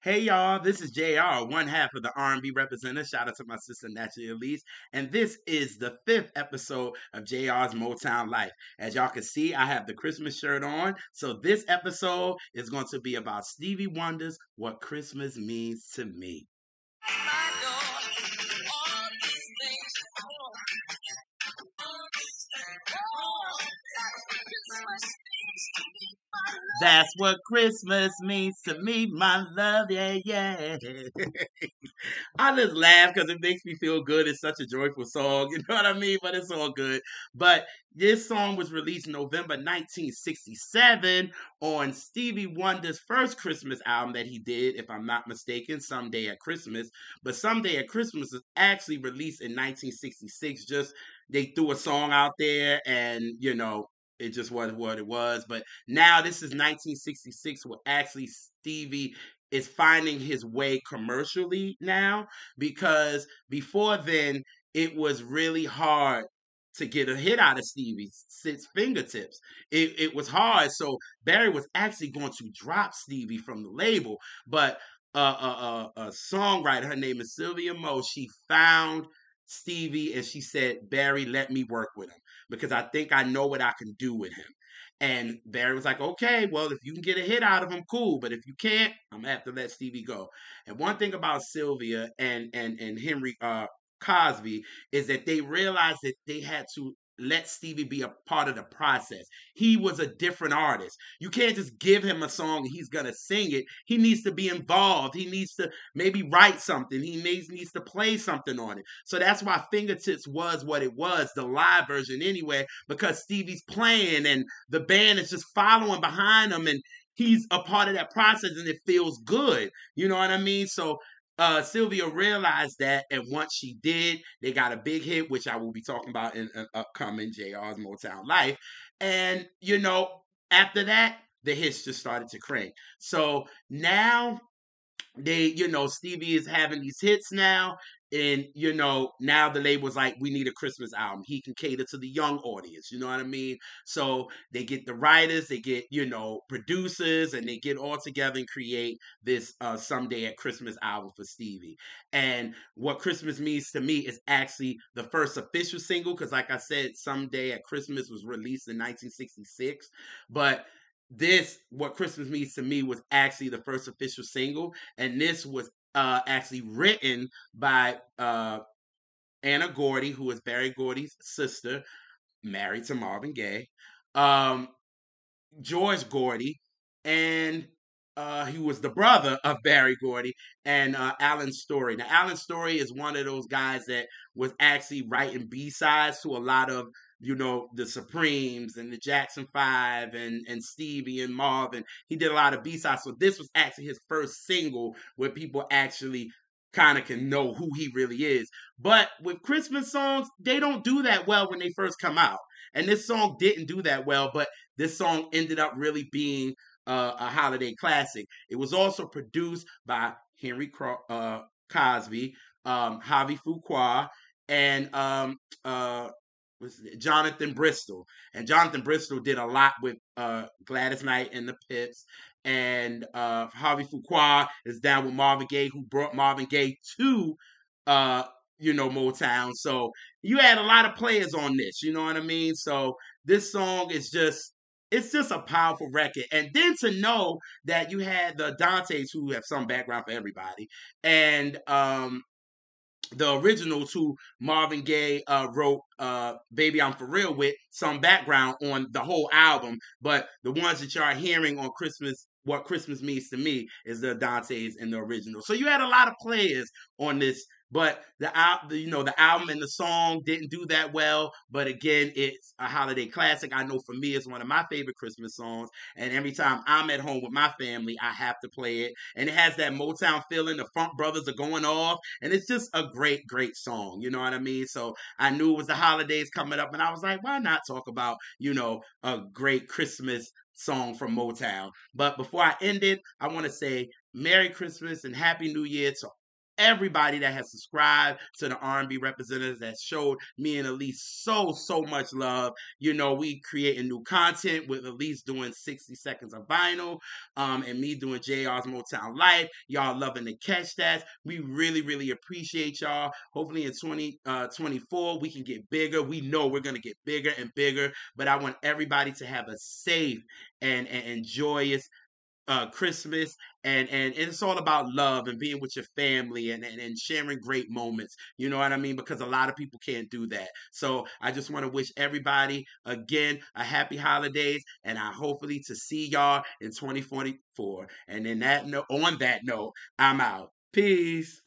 Hey y'all, this is JR, one half of the R&B representative. Shout out to my sister Naturally Elise. And this is the fifth episode of JR's Motown Life. As y'all can see, I have the Christmas shirt on. So this episode is going to be about Stevie Wonder's What Christmas Means to Me. That's what Christmas means to me, my love, yeah, yeah. I just laugh because it makes me feel good. It's such a joyful song, you know what I mean? But it's all good. But this song was released November 1967 on Stevie Wonder's first Christmas album that he did, if I'm not mistaken, Someday at Christmas. But Someday at Christmas was actually released in 1966. Just they threw a song out there and, it just was what it was. But now this is 1966, where actually Stevie is finding his way commercially now, because before then it was really hard to get a hit out of Stevie's fingertips. It was hard. So Barry was actually going to drop Stevie from the label, but a songwriter, her name is Sylvia Mo, she found Stevie and she said, Barry, let me work with him because I think I know what I can do with him. And Barry was like, okay, well, if you can get a hit out of him, cool. But if you can't, I'm gonna have to let Stevie go. And one thing about Sylvia and Henry Cosby is that they realized that they had to let Stevie be a part of the process. He was a different artist. You can't just give him a song and he's gonna sing it. He needs to be involved. He needs to maybe write something. He needs to play something on it. So that's why Fingertips was what it was, the live version anyway, because Stevie's playing and the band is just following behind him and he's a part of that process and it feels good. You know what I mean? So Sylvia realized that, and once she did, they got a big hit, which I will be talking about in an upcoming JR's Motown Life. And after that, the hits just started to crank. So now Stevie is having these hits now, and now the label's like, we need a Christmas album. He can cater to the young audience, you know what I mean? So they get the writers, they get producers, and they get all together and create this Someday at Christmas album for Stevie. And What Christmas Means to Me is actually the first official single, because like I said, Someday at Christmas was released in 1966, but this What Christmas Means to Me was actually the first official single, and this was actually written by Anna Gordy, who is Barry Gordy's sister, married to Marvin Gaye, um, George Gordy, and he was the brother of Barry Gordy, and Alan Story. Now, Alan Story is one of those guys that was actually writing B-sides to a lot of, the Supremes and the Jackson 5 and Stevie and Marvin. He did a lot of B-sides. So this was actually his first single where people actually kind of can know who he really is. But with Christmas songs, they don't do that well when they first come out. And this song didn't do that well, but this song ended up really being a holiday classic. It was also produced by Henry Cosby, Javi Fuqua, and Jonathan Bristol. And Jonathan Bristol did a lot with Gladys Knight and the Pips. And Javi Fuqua is down with Marvin Gaye, who brought Marvin Gaye to uh, Motown. So you had a lot of players on this, you know what I mean? So this song is it's just a powerful record. And then to know that you had the Dantes, who have some background for everybody, and the originals who Marvin Gaye wrote Baby I'm For Real with, some background on the whole album, but the ones that y'all hearing on Christmas, What Christmas Means to Me, is the Dantes and the original. So you had a lot of players on this, but the album and the song didn't do that well. But again, it's a holiday classic. I know for me, it's one of my favorite Christmas songs. And every time I'm at home with my family, I have to play it. And it has that Motown feeling. The Funk Brothers are going off, and it's just a great, great song. You know what I mean? So I knew it was the holidays coming up, and I was like, why not talk about a great Christmas song from Motown? But before I end it, I want to say Merry Christmas and Happy New Year to everybody that has subscribed to the R&B representatives that showed me and Elise so much love. You know, we creating new content with Elise doing 60 seconds of vinyl, and me doing JR's Motown Life. Y'all loving the catch stats. We really appreciate y'all. Hopefully in 2024 we can get bigger. We know we're gonna get bigger and bigger, but I want everybody to have a safe and joyous Christmas, and it's all about love and being with your family and sharing great moments. You know what I mean? Because a lot of people can't do that. So I just want to wish everybody again a happy holidays, and I hopefully to see y'all in 2024. And on that note, I'm out. Peace.